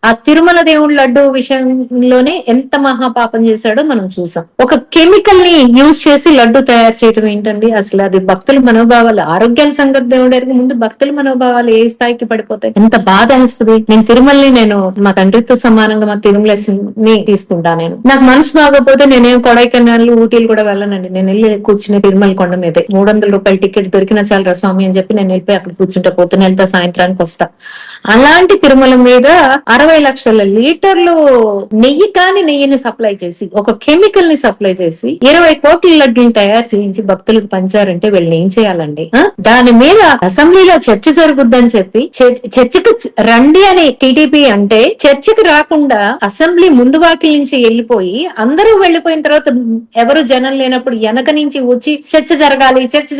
ఆ తిరుమల దేవుడి లడ్డు విషయంలోనే ఎంత మహాపాపం చేశాడో మనం చూసాం. ఒక కెమికల్ ని యూజ్ చేసి లడ్డు తయారు చేయడం ఏంటండి అసలు? అది భక్తుల మనోభావాలు, ఆరోగ్యాల సంగతి దేవుడి ముందు భక్తుల మనోభావాలు ఏ స్థాయికి పడిపోతాయి? ఎంత బాధ వేస్తుంది. నేను తిరుమలని నేను మా తండ్రితో సమానంగా మా తిరుమలని తీసుకుంటా. నాకు మనసు బాగోపోతే నేనేం కొడైకెనాల్ ఊటీలు కూడా వెళ్ళనండి. నేను వెళ్ళి కూర్చుని తిరుమల కొండ మీదే 300 రూపాయల టికెట్ దొరికినా చాలు స్వామి అని చెప్పి నేను వెళ్ళిపోయి అక్కడ కూర్చుంటే పొద్దున వెళ్తా సాయంత్రానికి వస్తా. అలాంటి తిరుమల మీద 60 లక్షల లీటర్లు నెయ్యిని సప్లై చేసి, ఒక కెమికల్ ని సప్లై చేసి 20 కోట్ల లడ్డుని తయారు చేయించి భక్తులకు పంచారంటే వీళ్ళని ఏం చేయాలండి? దాని మీద అసెంబ్లీలో చర్చ జరుగుద్దని చెప్పి చర్చకు రండి అని టీడీపీ అంటే చర్చకు రాకుండా అసెంబ్లీ ముందు వాకిలి నుంచి వెళ్ళిపోయి అందరూ వెళ్లిపోయిన తర్వాత ఎవరు జనం లేనప్పుడు వెనక నుంచి వచ్చి చర్చ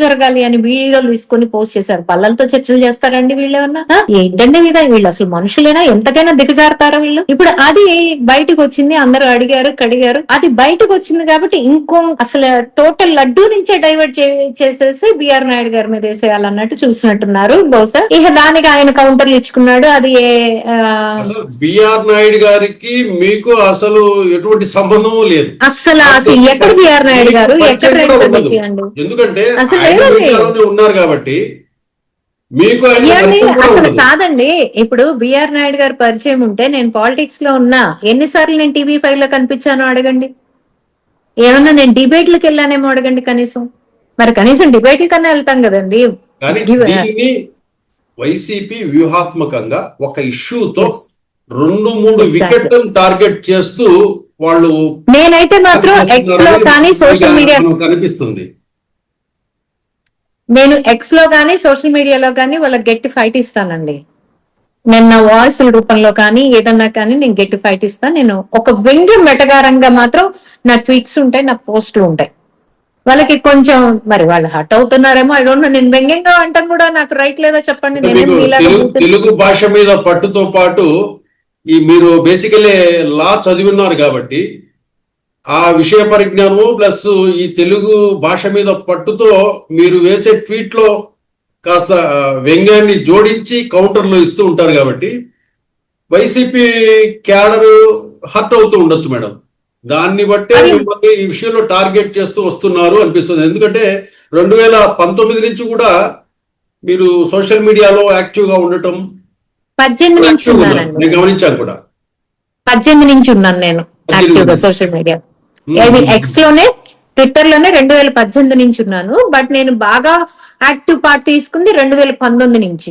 జరగాలి అని వీడియోలు తీసుకొని పోస్ట్ చేశారు. పల్లలతో చర్చలు చేస్తారండి వీళ్ళేమన్నా? ఏంటండి వీళ్ళు అసలు మనుషులేనా? ఎంతకైనా దిగజారుతారా వీళ్ళు? ఇప్పుడు అది బయటకు వచ్చింది, అందరూ అడిగారు కడిగారు. అది బయటకు వచ్చింది కాబట్టి ఇంకో అసలు టోటల్ లడ్డూ నుంచే డైవర్ట్ చేసేసి బిఆర్ నాయుడు గారి మీద వేసేయాలన్నట్టు చూసినట్టున్నారు బహుశా. ఇక దానికి ఆయన కౌంటర్లు ఇచ్చుకున్నాడు. అది బిఆర్ నాయుడు గారికి మీకు అసలు ఎటువంటి సంబంధం లేదు. అసలు ఎక్కడ బిఆర్ నాయుడు గారు ఎక్కడ ఎందుకంటే ఉన్నారు కాబట్టి మీకు అసలు కాదండి. ఇప్పుడు బిఆర్ నాయుడు గారు పరిచయం ఉంటే నేను పాలిటిక్స్ లో ఉన్నా, ఎన్నిసార్లు నేను TV5 లో కనిపించానో అడగండి. ఏమన్నా నేను డిబేట్లకు వెళ్ళానేమో అడగండి కనీసం. మరి కనీసం డిబేట్ల కన్నా వెళ్తాం కదండి. వైసీపీ వ్యూహాత్మకంగా ఒక ఇష్యూతో 2-3 వికెట్లను టార్గెట్ చేస్తూ వాళ్ళు, నేనైతే మాత్రం ఎక్స్ లో కానీ సోషల్ మీడియా కనిపిస్తుంది, నేను ఎక్స్ లో కానీ సోషల్ మీడియాలో కానీ వాళ్ళకి గట్టి ఫైట్ ఇస్తానండి. నేను నా వాయిస్ రూపంలో కానీ ఏదన్నా కానీ నేను గట్టి ఫైట్ ఇస్తాను. నేను ఒక వ్యంగ్యం మెటగారంగా మాత్రం నా ట్వీట్స్ ఉంటాయి, నా పోస్టులు ఉంటాయి. వాళ్ళకి కొంచెం మరి వాళ్ళు హర్ట్ అవుతున్నారేమో, ఐ డోంట్ నో. నేను వ్యంగ్యంగా అంటాం కూడా నాకు రైట్ లేదా చెప్పండి. తెలుగు భాష మీద పట్టుతో పాటు మీరు బేసికలీ లా చదివిన్నారు కాబట్టి ఆ విషయ పరిజ్ఞానము ప్లస్ ఈ తెలుగు భాష మీద పట్టుతో మీరు వేసే ట్వీట్ లో కాస్త వ్యంగ్యాన్ని జోడించి కౌంటర్లు ఇస్తూ ఉంటారు కాబట్టి వైసీపీ క్యాడర్ హర్ట్ అవుతూ ఉండొచ్చు మేడం. దాన్ని బట్టే మిమ్మల్ని ఈ విషయంలో టార్గెట్ చేస్తూ వస్తున్నారు అనిపిస్తుంది. ఎందుకంటే 2019 నుంచి కూడా మీరు సోషల్ మీడియాలో యాక్టివ్ గా ఉండటం 18 నుంచి నేను గమనించాను కూడా. 18 నుంచి ఉన్నాను నేను యాక్టివ్ గా సోషల్ మీడియా. ఎక్స్ లోనే, ట్విట్టర్ లోనే 2018 నుంచి ఉన్నాను. బట్ నేను బాగా యాక్టివ్ పార్ట్ తీసుకుంది 2019 నుంచి.